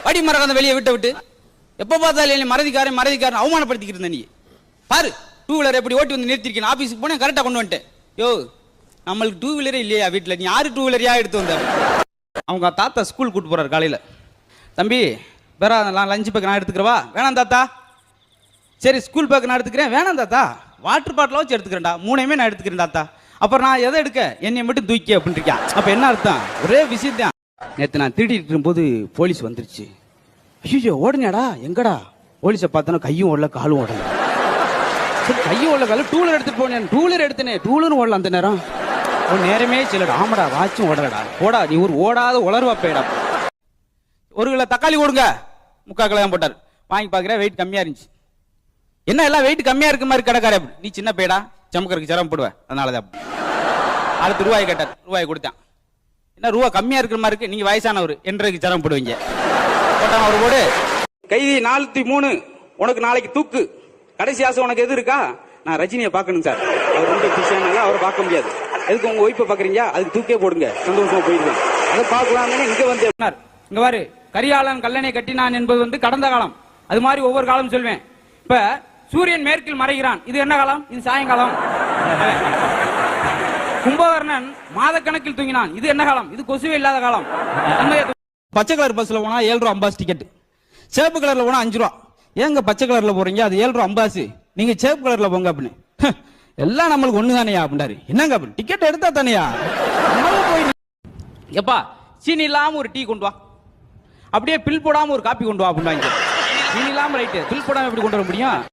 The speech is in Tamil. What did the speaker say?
படி மரகந்த வெளியே விட்டு எப்ப பார்த்தாலும் மறதிக்காரன் அவமானப்படுத்திக்கிட்டு இருந்த நீ பாரு. 2 வீலர் எப்படி ஓட்டி வந்து நிறுத்திருக்கேன். ஆபீஸுக்கு போனேன், கரெக்டா கொண்டு வந்துட்டேன். யோ, நம்மளுக்கு 2 வீலரே இல்லையா வீட்டுல, நீ 6 2 வீலரையா எடுத்து வந்த? அவங்க தாத்தா ஸ்கூல் கூட்டு போறாரு காலையில. தம்பி வேற லஞ்ச் பேக் நான் எடுத்துக்கிறவா? வேணாம் தாத்தா. சரி ஸ்கூல் பேக் நான் எடுத்துக்கிறேன். வேணாம் தாத்தா, வாட்டர் பாட்டில வச்சு எடுத்துக்கிறேன்டா. 3மே நான் எடுத்துக்கிறேன் தாத்தா. அப்புறம் நான் எதை எடுக்க, என்னை மட்டும் தூக்கி அப்படின்னு இருக்கான். அப்ப என்ன அர்த்தம்? ஒரே விஷயம் தான். நேற்று நான் திருடிட்டு இருக்கும்போது போலீஸ் வந்துருச்சு. ஐயோ ஓடுனியாடா? எங்கடா? போலீஸை பார்த்தோன்னா கையும் ஓடல காலும் ஓடல. சரி கையும் ஓடல காலும் 2 வீலர் எடுத்துட்டு போனேன். 2 வீலர் எடுத்தனே, 2 வீலரும் ஓடல அந்த நேரம். ஒரு நேரமே சிலடா. ஆமாடா, வாட்சும் ஓடலடா. போடா நீ ஒரு ஓடாத உளர்வா போயிடா. 1 கிலோ தக்காளி கொடுங்க. 3/4 கிலோ போட்டார். வாங்கி பார்க்குறேன், வெயிட் கம்மியா இருந்துச்சு. என்ன எல்லாம் வெயிட் கம்மியா இருக்க மாதிரி கடைக்கார, நீ சின்ன பேடா சமக்கருக்கு சிரமம் போடுவேன், அதனாலதான். அடுத்து ரூபாய் கேட்டார், ரூபாய் கொடுத்தேன். என்ன ரூபா கம்மியா இருக்கிற மாதிரி இருக்கு, நீங்க வயசானவர் என்றைக்கு சிரமம் போடுவீங்க. போட்டான் ஒரு போடு. கைதி 403, உனக்கு நாளைக்கு தூக்கு. கடைசி ஆசை உனக்கு எது இருக்கா? நான் ரஜினியை பார்க்கணும் சார், அவர் ரொம்ப பிஸியானால அவரை பார்க்க முடியாது. எதுக்கு உங்க ஒய்ஃபை பாக்குறீங்க? அதுக்கு தூக்கே போடுங்க, சந்தோஷமா போயிடுவேன். அதை பார்க்கலாம்னு இங்க வந்து இங்க பாரு. கரியாளன் கல்லணை கட்டினான் என்பது வந்து கடந்த காலம். அது மாதிரி ஒவ்வொரு காலம் சொல்வேன். இப்ப சூரியன் மேற்கில் மறைகிறான், இது என்ன காலம்? இது சாயங்காலம். கும்பகர்ணன் மாதக்கணக்கில் தூங்கினான், இது என்ன காலம்? இது கொசுவே இல்லாத காலம். பச்சை கலர் பஸ்ல போனா 7 ரூபா அம்பாஸ் டிக்கெட், சேப்பு கலர்ல போனா 5 ரூபா. ஏங்க பச்சை கலர்ல போறீங்க? அது 7 ரூபா அம்பாஸ், நீங்க சேப்பு கலர்ல போங்க அப்படின்னு. எல்லாம் நம்மளுக்கு ஒண்ணு தானையா அப்படின்னாரு. என்னங்க அப்படின்னு, டிக்கெட் எடுத்தா தானையா? எப்பா சீனி இல்லாம ஒரு டீ கொண்டு வா, அப்படியே பில் போடாம ஒரு காப்பி கொண்டு வா அப்படின்னாங்க. சீனி இல்லாம ரைட்டு, பில் போடாம எப்படி கொண்டு வர முடியும்?